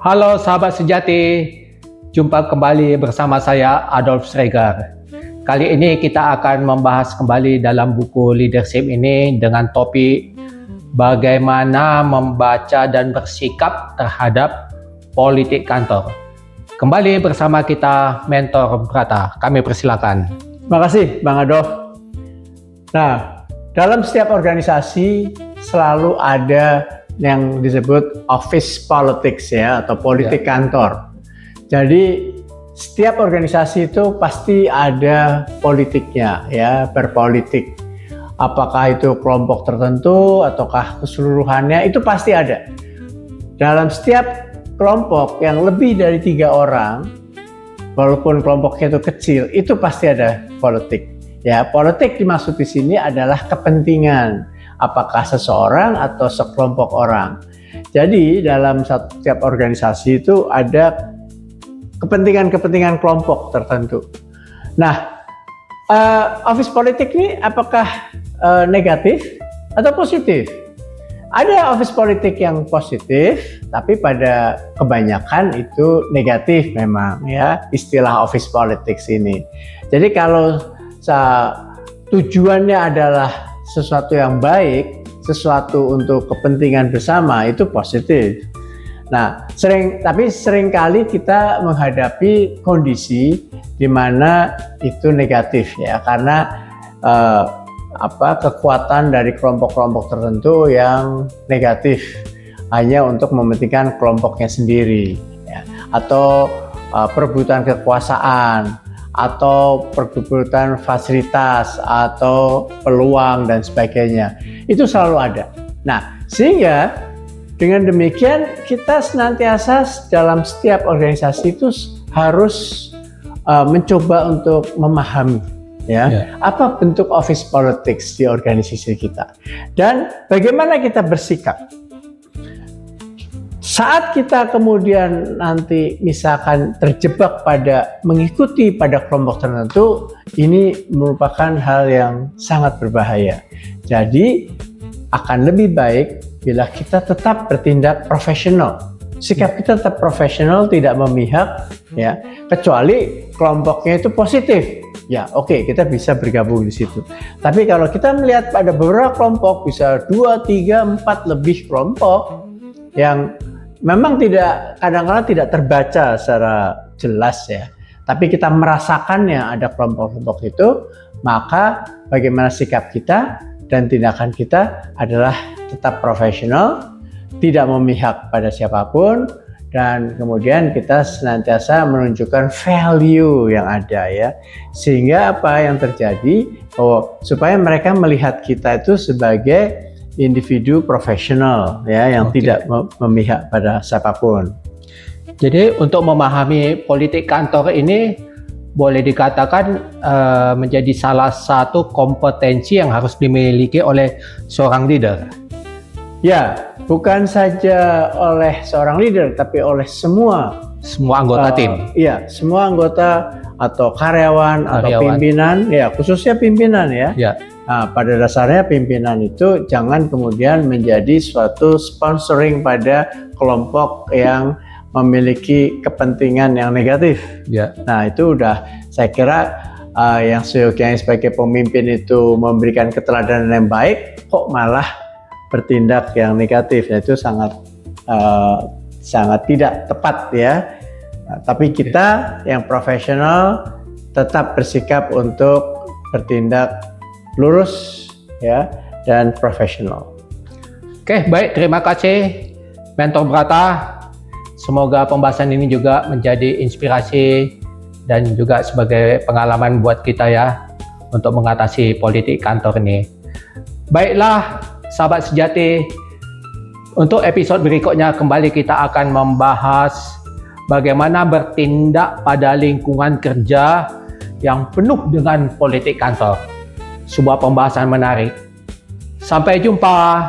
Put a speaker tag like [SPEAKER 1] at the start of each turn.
[SPEAKER 1] Halo sahabat sejati, jumpa kembali bersama saya Adolf Schreger. Kali ini kita akan membahas kembali dalam buku leadership ini dengan topik bagaimana membaca dan bersikap terhadap politik kantor. Kembali bersama kita Mentor Brata, kami persilakan.
[SPEAKER 2] Terima kasih Bang Adolf. Nah, dalam setiap organisasi selalu ada yang disebut office politics ya, atau politik kantor. Jadi setiap organisasi itu pasti ada politiknya ya, berpolitik. Apakah itu kelompok tertentu ataukah keseluruhannya, itu pasti ada. Dalam setiap kelompok yang lebih dari 3 orang, walaupun kelompoknya itu kecil, itu pasti ada politik. Ya, politik dimaksud di sini adalah kepentingan. Apakah seseorang atau sekelompok orang. Jadi dalam setiap organisasi itu ada kepentingan-kepentingan kelompok tertentu. Nah, office politik ini apakah negatif atau positif? Ada office politik yang positif, tapi pada kebanyakan itu negatif memang ya, istilah office politics ini. Jadi kalau tujuannya adalah sesuatu yang baik, sesuatu untuk kepentingan bersama, itu positif. Nah, seringkali kita menghadapi kondisi di mana itu negatif ya, karena kekuatan dari kelompok-kelompok tertentu yang negatif hanya untuk mementingkan kelompoknya sendiri ya, atau perebutan kekuasaan, atau perebutan fasilitas atau peluang dan sebagainya, itu selalu ada. Nah, sehingga dengan demikian kita senantiasa dalam setiap organisasi itu harus mencoba untuk memahami ya, apa bentuk office politics di organisasi kita dan bagaimana kita bersikap. Saat kita kemudian nanti misalkan terjebak pada mengikuti pada kelompok tertentu, ini merupakan hal yang sangat berbahaya. Jadi akan lebih baik bila kita tetap bertindak profesional. Sikap kita tetap profesional, tidak memihak ya, kecuali kelompoknya itu positif. Ya, oke, kita bisa bergabung di situ. Tapi kalau kita melihat pada beberapa kelompok, bisa 2, 3, 4 lebih kelompok yang memang kadang-kadang tidak terbaca secara jelas ya, tapi kita merasakannya ada kelompok-kelompok itu, maka bagaimana sikap kita dan tindakan kita adalah tetap profesional, tidak memihak pada siapapun, dan kemudian kita senantiasa menunjukkan value yang ada ya, sehingga apa yang terjadi, supaya mereka melihat kita itu sebagai individu profesional ya, yang tidak memihak pada siapapun.
[SPEAKER 1] Jadi untuk memahami politik kantor ini boleh dikatakan menjadi salah satu kompetensi yang harus dimiliki oleh seorang leader.
[SPEAKER 2] Ya, bukan saja oleh seorang leader, tapi oleh semua
[SPEAKER 1] anggota tim.
[SPEAKER 2] Iya, semua anggota atau karyawan atau pimpinan, ya khususnya pimpinan ya. Nah, pada dasarnya pimpinan itu jangan kemudian menjadi suatu sponsoring pada kelompok yang memiliki kepentingan yang negatif. Nah, itu udah saya kira yang seyogyanya sebagai pemimpin itu memberikan keteladanan yang baik, kok malah bertindak yang negatif. Nah, itu sangat tidak tepat ya. Nah, tapi kita yang profesional tetap bersikap untuk bertindak lurus ya dan profesional.
[SPEAKER 1] Oke, baik, terima kasih Mentor Brata. Semoga pembahasan ini juga menjadi inspirasi dan juga sebagai pengalaman buat kita ya untuk mengatasi politik kantor ini. Baiklah sahabat sejati, untuk episode berikutnya kembali kita akan membahas bagaimana bertindak pada lingkungan kerja yang penuh dengan politik kantor. Sebuah pembahasan menarik. Sampai jumpa.